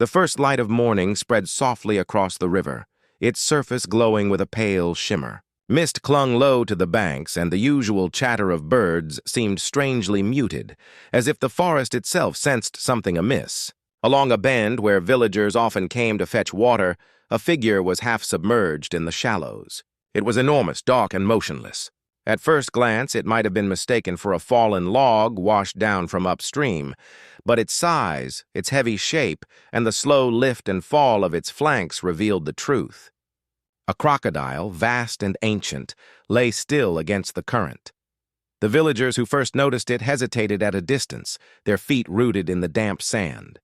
The first light of morning spread softly across the river, its surface glowing with a pale shimmer. Mist clung low to the banks, and the usual chatter of birds seemed strangely muted, as if the forest itself sensed something amiss. Along a bend where villagers often came to fetch water, a figure was half submerged in the shallows. It was enormous, dark, and motionless. At first glance, it might have been mistaken for a fallen log washed down from upstream, but its size, its heavy shape, and the slow lift and fall of its flanks revealed the truth. A crocodile, vast and ancient, lay still against the current. The villagers who first noticed it hesitated at a distance, their feet rooted in the damp sand.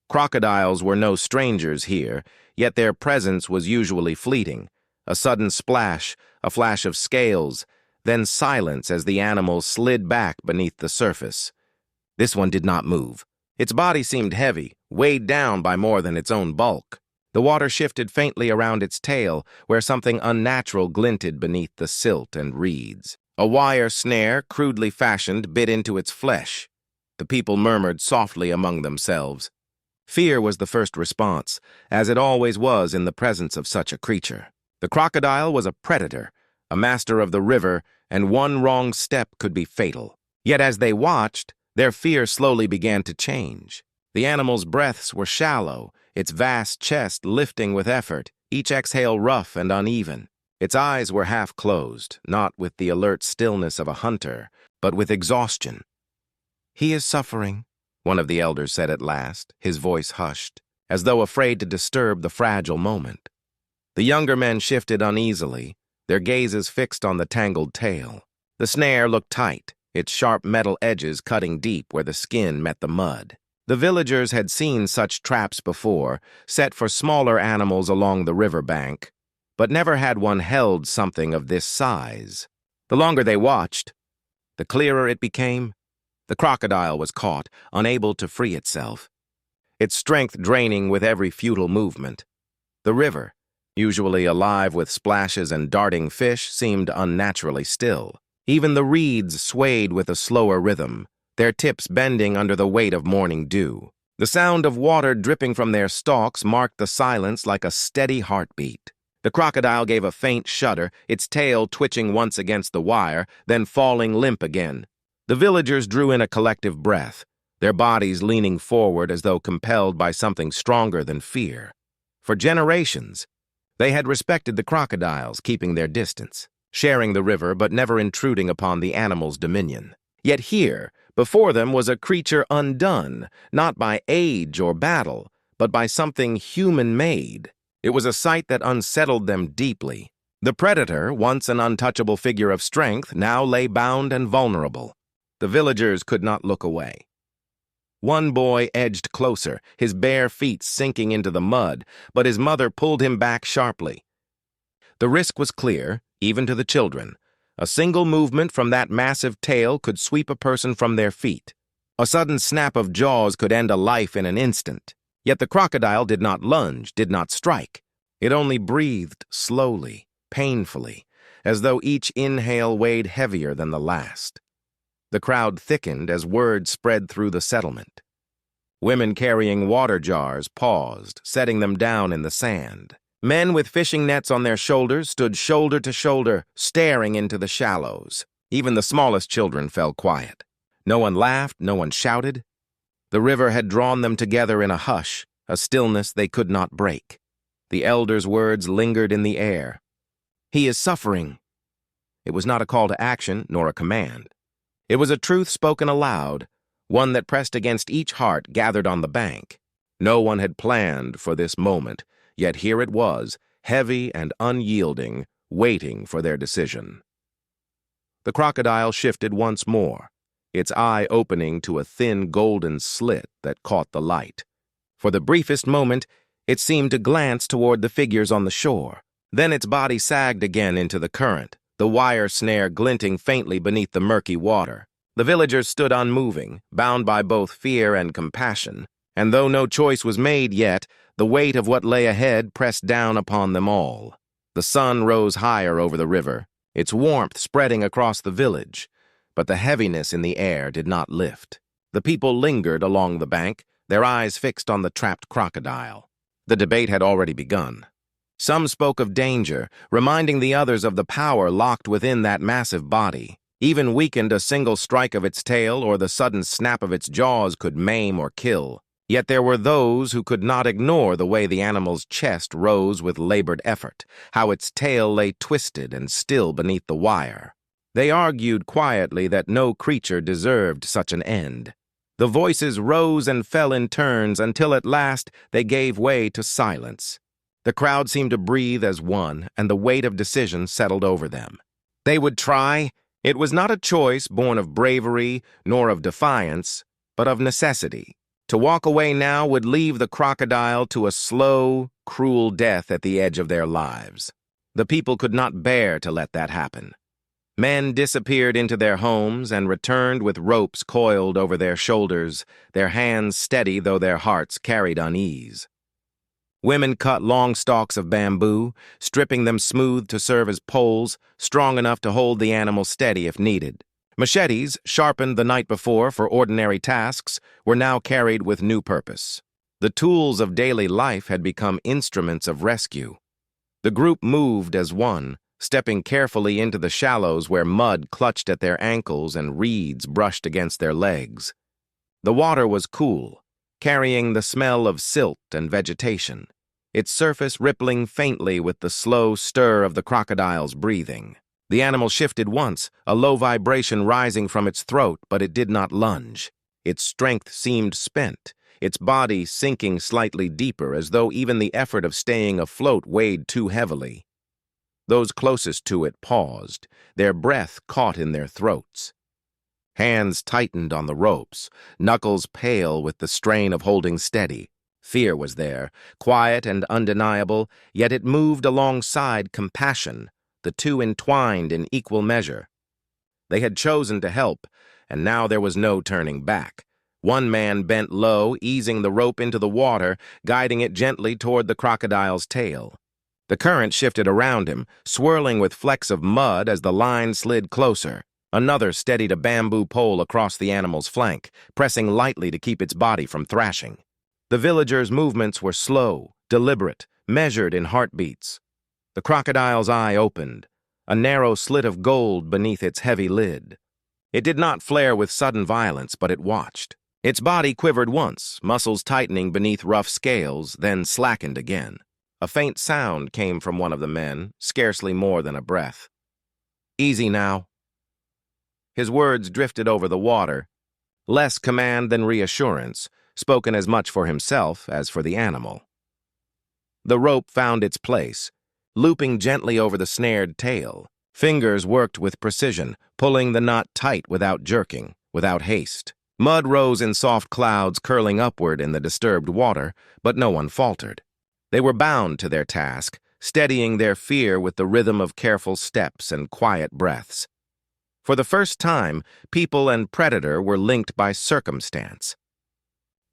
Crocodiles were no strangers here, yet their presence was usually fleeting. A sudden splash, a flash of scales, then silence as the animal slid back beneath the surface. This one did not move. Its body seemed heavy, weighed down by more than its own bulk. The water shifted faintly around its tail, where something unnatural glinted beneath the silt and reeds. A wire snare, crudely fashioned, bit into its flesh. The people murmured softly among themselves. Fear was the first response, as it always was in the presence of such a creature. The crocodile was a predator, a master of the river, and one wrong step could be fatal. Yet as they watched, their fear slowly began to change. The animal's breaths were shallow, its vast chest lifting with effort, each exhale rough and uneven. Its eyes were half closed, not with the alert stillness of a hunter, but with exhaustion. "He is suffering," one of the elders said at last, his voice hushed, as though afraid to disturb the fragile moment. The younger men shifted uneasily, their gazes fixed on the tangled tail. The snare looked tight, its sharp metal edges cutting deep where the skin met the mud. The villagers had seen such traps before, set for smaller animals along the river bank, but never had one held something of this size. The longer they watched, the clearer it became. The crocodile was caught, unable to free itself, its strength draining with every futile movement. The river, usually alive with splashes and darting fish, seemed unnaturally still. Even the reeds swayed with a slower rhythm, their tips bending under the weight of morning dew. The sound of water dripping from their stalks marked the silence like a steady heartbeat. The crocodile gave a faint shudder, its tail twitching once against the wire, then falling limp again. The villagers drew in a collective breath, their bodies leaning forward as though compelled by something stronger than fear. For generations, they had respected the crocodiles, keeping their distance, sharing the river but never intruding upon the animal's dominion. Yet here, before them was a creature undone, not by age or battle, but by something human-made. It was a sight that unsettled them deeply. The predator, once an untouchable figure of strength, now lay bound and vulnerable. The villagers could not look away. One boy edged closer, his bare feet sinking into the mud, but his mother pulled him back sharply. The risk was clear, even to the children. A single movement from that massive tail could sweep a person from their feet. A sudden snap of jaws could end a life in an instant. Yet the crocodile did not lunge, did not strike. It only breathed slowly, painfully, as though each inhale weighed heavier than the last. The crowd thickened as word spread through the settlement. Women carrying water jars paused, setting them down in the sand. Men with fishing nets on their shoulders stood shoulder to shoulder, staring into the shallows. Even the smallest children fell quiet. No one laughed, no one shouted. The river had drawn them together in a hush, a stillness they could not break. The elder's words lingered in the air. "He is suffering." It was not a call to action, nor a command. It was a truth spoken aloud, one that pressed against each heart gathered on the bank. No one had planned for this moment, yet here it was, heavy and unyielding, waiting for their decision. The crocodile shifted once more, its eye opening to a thin golden slit that caught the light. For the briefest moment, it seemed to glance toward the figures on the shore. Then its body sagged again into the current, the wire snare glinting faintly beneath the murky water. The villagers stood unmoving, bound by both fear and compassion, and though no choice was made yet, the weight of what lay ahead pressed down upon them all. The sun rose higher over the river, its warmth spreading across the village, but the heaviness in the air did not lift. The people lingered along the bank, their eyes fixed on the trapped crocodile. The debate had already begun. Some spoke of danger, reminding the others of the power locked within that massive body. Even weakened, a single strike of its tail or the sudden snap of its jaws could maim or kill. Yet there were those who could not ignore the way the animal's chest rose with labored effort, how its tail lay twisted and still beneath the wire. They argued quietly that no creature deserved such an end. The voices rose and fell in turns until at last they gave way to silence. The crowd seemed to breathe as one, and the weight of decision settled over them. They would try. It was not a choice born of bravery nor of defiance, but of necessity. To walk away now would leave the crocodile to a slow, cruel death at the edge of their lives. The people could not bear to let that happen. Men disappeared into their homes and returned with ropes coiled over their shoulders, their hands steady though their hearts carried unease. Women cut long stalks of bamboo, stripping them smooth to serve as poles, strong enough to hold the animal steady if needed. Machetes, sharpened the night before for ordinary tasks, were now carried with new purpose. The tools of daily life had become instruments of rescue. The group moved as one, stepping carefully into the shallows where mud clutched at their ankles and reeds brushed against their legs. The water was cool, carrying the smell of silt and vegetation, its surface rippling faintly with the slow stir of the crocodile's breathing. The animal shifted once, a low vibration rising from its throat, but it did not lunge. Its strength seemed spent, its body sinking slightly deeper as though even the effort of staying afloat weighed too heavily. Those closest to it paused, their breath caught in their throats. Hands tightened on the ropes, knuckles pale with the strain of holding steady. Fear was there, quiet and undeniable, yet it moved alongside compassion, the two entwined in equal measure. They had chosen to help, and now there was no turning back. One man bent low, easing the rope into the water, guiding it gently toward the crocodile's tail. The current shifted around him, swirling with flecks of mud as the line slid closer. Another steadied a bamboo pole across the animal's flank, pressing lightly to keep its body from thrashing. The villagers' movements were slow, deliberate, measured in heartbeats. The crocodile's eye opened, a narrow slit of gold beneath its heavy lid. It did not flare with sudden violence, but it watched. Its body quivered once, muscles tightening beneath rough scales, then slackened again. A faint sound came from one of the men, scarcely more than a breath. "Easy now." His words drifted over the water, less command than reassurance, spoken as much for himself as for the animal. The rope found its place, looping gently over the snared tail. Fingers worked with precision, pulling the knot tight without jerking, without haste. Mud rose in soft clouds curling upward in the disturbed water, but no one faltered. They were bound to their task, steadying their fear with the rhythm of careful steps and quiet breaths. For the first time, people and predator were linked by circumstance.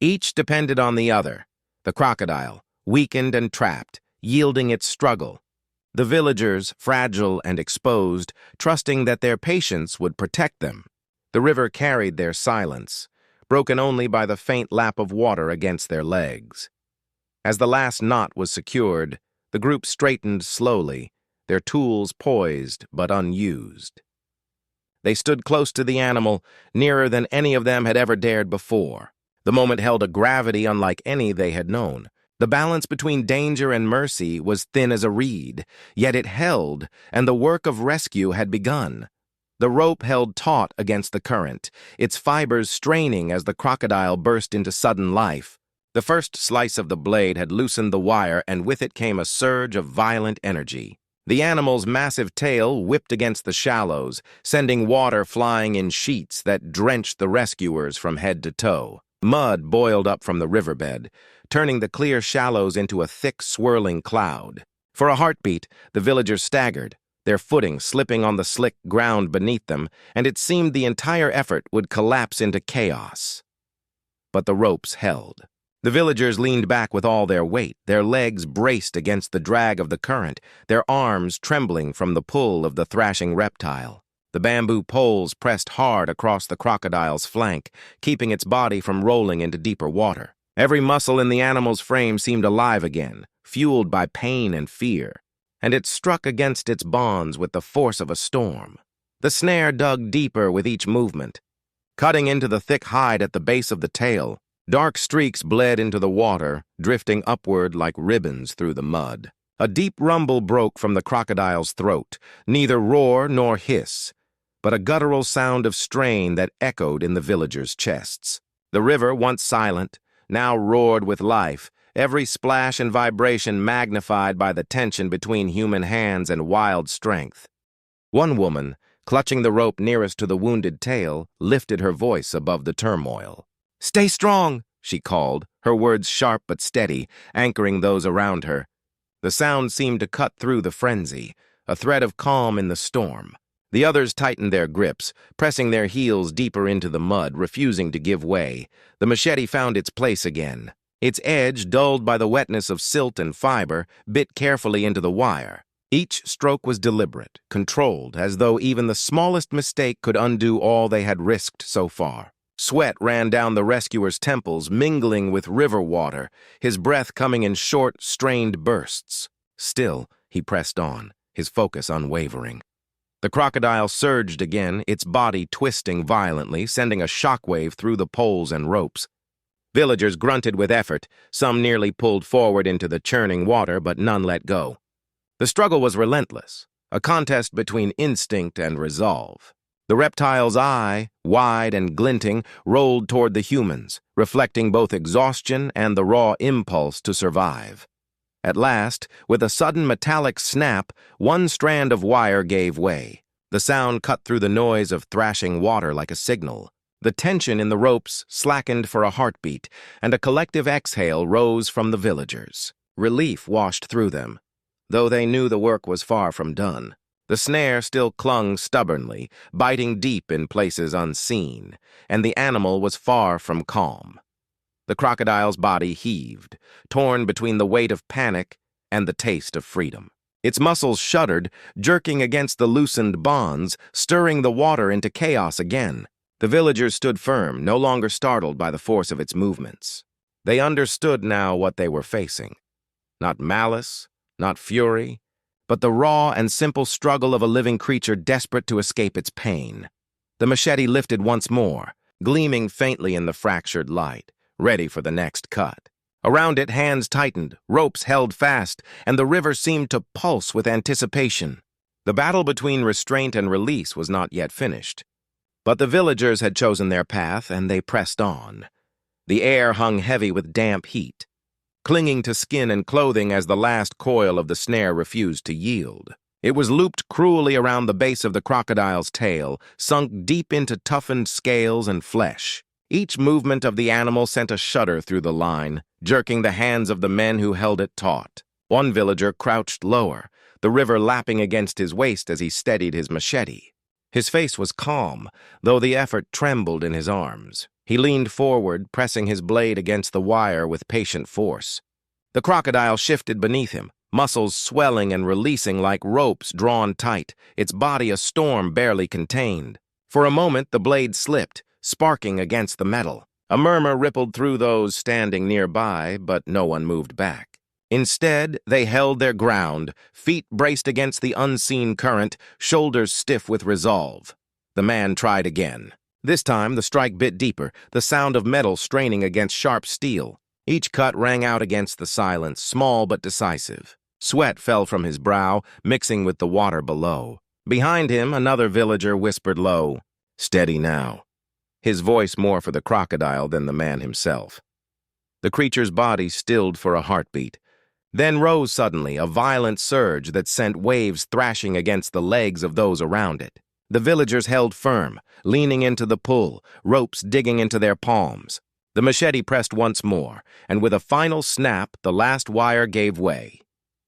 Each depended on the other, the crocodile, weakened and trapped, yielding its struggle. The villagers, fragile and exposed, trusting that their patience would protect them. The river carried their silence, broken only by the faint lap of water against their legs. As the last knot was secured, the group straightened slowly, their tools poised but unused. They stood close to the animal, nearer than any of them had ever dared before. The moment held a gravity unlike any they had known. The balance between danger and mercy was thin as a reed, yet it held, and the work of rescue had begun. The rope held taut against the current, its fibers straining as the crocodile burst into sudden life. The first slice of the blade had loosened the wire, and with it came a surge of violent energy. The animal's massive tail whipped against the shallows, sending water flying in sheets that drenched the rescuers from head to toe. Mud boiled up from the riverbed, turning the clear shallows into a thick, swirling cloud. For a heartbeat, the villagers staggered, their footing slipping on the slick ground beneath them, and it seemed the entire effort would collapse into chaos. But the ropes held. The villagers leaned back with all their weight, their legs braced against the drag of the current, their arms trembling from the pull of the thrashing reptile. The bamboo poles pressed hard across the crocodile's flank, keeping its body from rolling into deeper water. Every muscle in the animal's frame seemed alive again, fueled by pain and fear, and it struck against its bonds with the force of a storm. The snare dug deeper with each movement. Cutting into the thick hide at the base of the tail, dark streaks bled into the water, drifting upward like ribbons through the mud. A deep rumble broke from the crocodile's throat, neither roar nor hiss, but a guttural sound of strain that echoed in the villagers' chests. The river, once silent, now roared with life, every splash and vibration magnified by the tension between human hands and wild strength. One woman, clutching the rope nearest to the wounded tail, lifted her voice above the turmoil. "Stay strong," she called, her words sharp but steady, anchoring those around her. The sound seemed to cut through the frenzy, a thread of calm in the storm. The others tightened their grips, pressing their heels deeper into the mud, refusing to give way. The machete found its place again. Its edge, dulled by the wetness of silt and fiber, bit carefully into the wire. Each stroke was deliberate, controlled, as though even the smallest mistake could undo all they had risked so far. Sweat ran down the rescuer's temples, mingling with river water, his breath coming in short, strained bursts. Still, he pressed on, his focus unwavering. The crocodile surged again, its body twisting violently, sending a shockwave through the poles and ropes. Villagers grunted with effort, some nearly pulled forward into the churning water, but none let go. The struggle was relentless, a contest between instinct and resolve. The reptile's eye, wide and glinting, rolled toward the humans, reflecting both exhaustion and the raw impulse to survive. At last, with a sudden metallic snap, one strand of wire gave way. The sound cut through the noise of thrashing water like a signal. The tension in the ropes slackened for a heartbeat, and a collective exhale rose from the villagers. Relief washed through them, though they knew the work was far from done. The snare still clung stubbornly, biting deep in places unseen, and the animal was far from calm. The crocodile's body heaved, torn between the weight of panic and the taste of freedom. Its muscles shuddered, jerking against the loosened bonds, stirring the water into chaos again. The villagers stood firm, no longer startled by the force of its movements. They understood now what they were facing. Not malice, not fury, but the raw and simple struggle of a living creature desperate to escape its pain. The machete lifted once more, gleaming faintly in the fractured light, ready for the next cut. Around it, hands tightened, ropes held fast, and the river seemed to pulse with anticipation. The battle between restraint and release was not yet finished. But the villagers had chosen their path, and they pressed on. The air hung heavy with damp heat, clinging to skin and clothing as the last coil of the snare refused to yield. It was looped cruelly around the base of the crocodile's tail, sunk deep into toughened scales and flesh. Each movement of the animal sent a shudder through the line, jerking the hands of the men who held it taut. One villager crouched lower, the river lapping against his waist as he steadied his machete. His face was calm, though the effort trembled in his arms. He leaned forward, pressing his blade against the wire with patient force. The crocodile shifted beneath him, muscles swelling and releasing like ropes drawn tight, its body a storm barely contained. For a moment, the blade slipped, sparking against the metal. A murmur rippled through those standing nearby, but no one moved back. Instead, they held their ground, feet braced against the unseen current, shoulders stiff with resolve. The man tried again. This time, the strike bit deeper, the sound of metal straining against sharp steel. Each cut rang out against the silence, small but decisive. Sweat fell from his brow, mixing with the water below. Behind him, another villager whispered low, "Steady now," his voice more for the crocodile than the man himself. The creature's body stilled for a heartbeat, then rose suddenly, a violent surge that sent waves thrashing against the legs of those around it. The villagers held firm, leaning into the pull, ropes digging into their palms. The machete pressed once more, and with a final snap, the last wire gave way.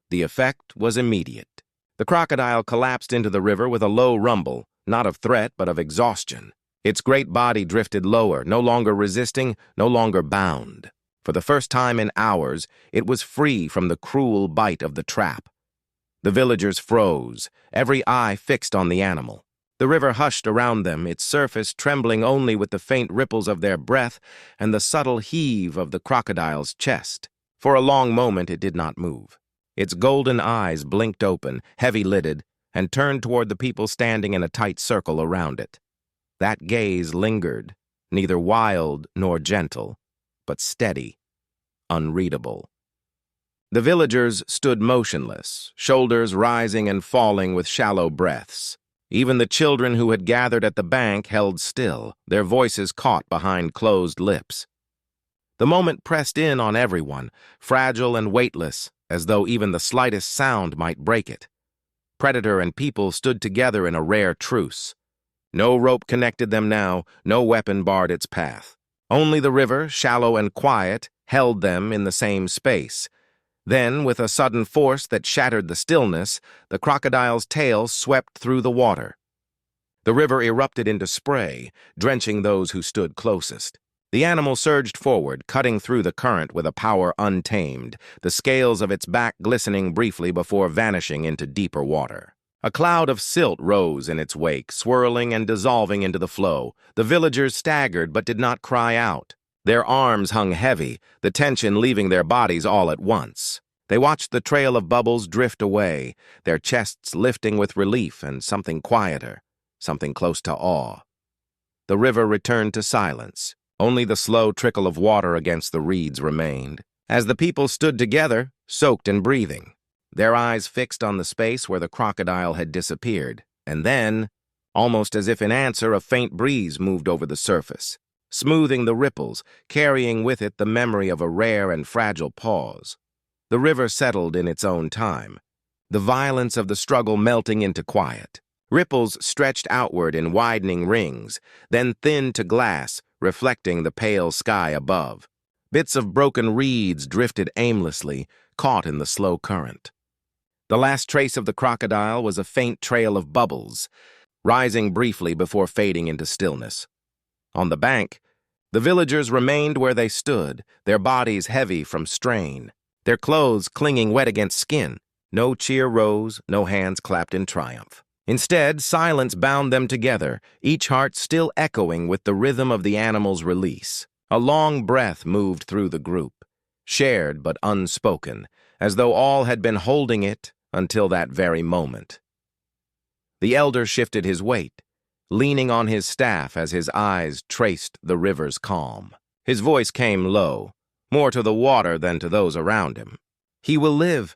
The effect was immediate. The crocodile collapsed into the river with a low rumble, not of threat but of exhaustion. Its great body drifted lower, no longer resisting, no longer bound. For the first time in hours, it was free from the cruel bite of the trap. The villagers froze, every eye fixed on the animal. The river hushed around them, its surface trembling only with the faint ripples of their breath and the subtle heave of the crocodile's chest. For a long moment it did not move. Its golden eyes blinked open, heavy-lidded, and turned toward the people standing in a tight circle around it. That gaze lingered, neither wild nor gentle, but steady, unreadable. The villagers stood motionless, shoulders rising and falling with shallow breaths. Even the children who had gathered at the bank held still, their voices caught behind closed lips. The moment pressed in on everyone, fragile and weightless, as though even the slightest sound might break it. Predator and people stood together in a rare truce. No rope connected them now, no weapon barred its path. Only the river, shallow and quiet, held them in the same space. Then, with a sudden force that shattered the stillness, the crocodile's tail swept through the water. The river erupted into spray, drenching those who stood closest. The animal surged forward, cutting through the current with a power untamed, the scales of its back glistening briefly before vanishing into deeper water. A cloud of silt rose in its wake, swirling and dissolving into the flow. The villagers staggered but did not cry out. Their arms hung heavy, the tension leaving their bodies all at once. They watched the trail of bubbles drift away, their chests lifting with relief and something quieter, something close to awe. The river returned to silence. Only the slow trickle of water against the reeds remained. As the people stood together, soaked and breathing, their eyes fixed on the space where the crocodile had disappeared, and then, almost as if in answer, a faint breeze moved over the surface, smoothing the ripples, carrying with it the memory of a rare and fragile pause. The river settled in its own time, the violence of the struggle melting into quiet. Ripples stretched outward in widening rings, then thinned to glass, reflecting the pale sky above. Bits of broken reeds drifted aimlessly, caught in the slow current. The last trace of the crocodile was a faint trail of bubbles, rising briefly before fading into stillness. On the bank, the villagers remained where they stood, their bodies heavy from strain, their clothes clinging wet against skin. No cheer rose, no hands clapped in triumph. Instead, silence bound them together, each heart still echoing with the rhythm of the animal's release. A long breath moved through the group, shared but unspoken, as though all had been holding it until that very moment. The elder shifted his weight, leaning on his staff as his eyes traced the river's calm. His voice came low, more to the water than to those around him. "He will live."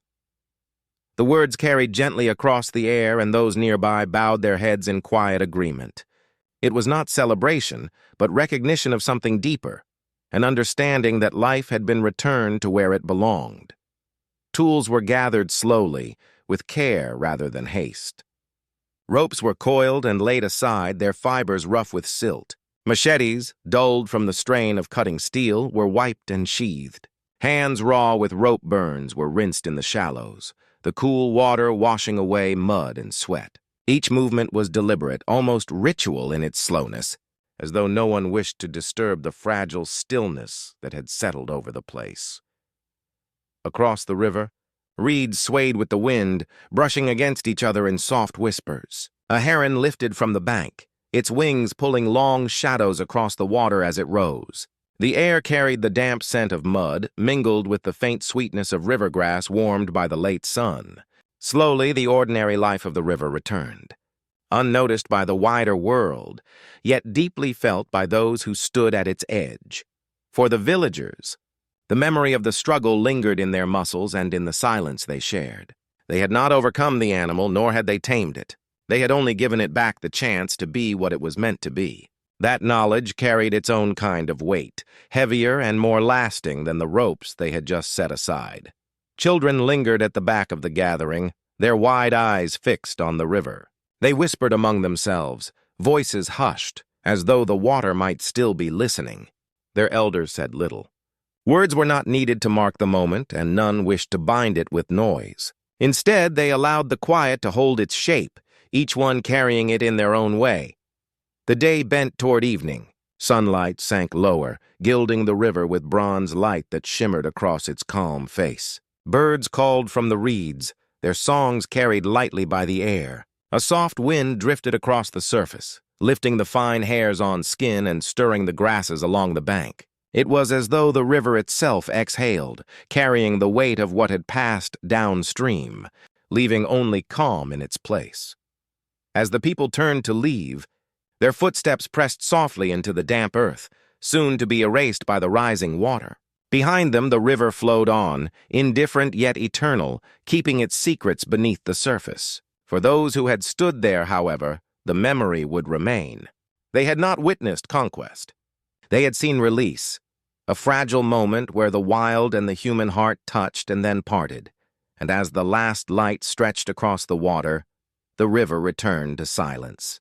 The words carried gently across the air, and those nearby bowed their heads in quiet agreement. It was not celebration, but recognition of something deeper, an understanding that life had been returned to where it belonged. Tools were gathered slowly, with care rather than haste. Ropes were coiled and laid aside, their fibers rough with silt. Machetes, dulled from the strain of cutting steel, were wiped and sheathed. Hands raw with rope burns were rinsed in the shallows, the cool water washing away mud and sweat. Each movement was deliberate, almost ritual in its slowness, as though no one wished to disturb the fragile stillness that had settled over the place. Across the river, reeds swayed with the wind, brushing against each other in soft whispers. A heron lifted from the bank, its wings pulling long shadows across the water as it rose. The air carried the damp scent of mud, mingled with the faint sweetness of river grass warmed by the late sun. Slowly, the ordinary life of the river returned, unnoticed by the wider world, yet deeply felt by those who stood at its edge. For the villagers, the memory of the struggle lingered in their muscles and in the silence they shared. They had not overcome the animal, nor had they tamed it. They had only given it back the chance to be what it was meant to be. That knowledge carried its own kind of weight, heavier and more lasting than the ropes they had just set aside. Children lingered at the back of the gathering, their wide eyes fixed on the river. They whispered among themselves, voices hushed, as though the water might still be listening. Their elders said little. Words were not needed to mark the moment, and none wished to bind it with noise. Instead, they allowed the quiet to hold its shape, each one carrying it in their own way. The day bent toward evening. Sunlight sank lower, gilding the river with bronze light that shimmered across its calm face. Birds called from the reeds, their songs carried lightly by the air. A soft wind drifted across the surface, lifting the fine hairs on skin and stirring the grasses along the bank. It was as though the river itself exhaled, carrying the weight of what had passed downstream, leaving only calm in its place. As the people turned to leave, their footsteps pressed softly into the damp earth, soon to be erased by the rising water. Behind them, the river flowed on, indifferent yet eternal, keeping its secrets beneath the surface. For those who had stood there, however, the memory would remain. They had not witnessed conquest. They had seen release, a fragile moment where the wild and the human heart touched and then parted, and as the last light stretched across the water, the river returned to silence.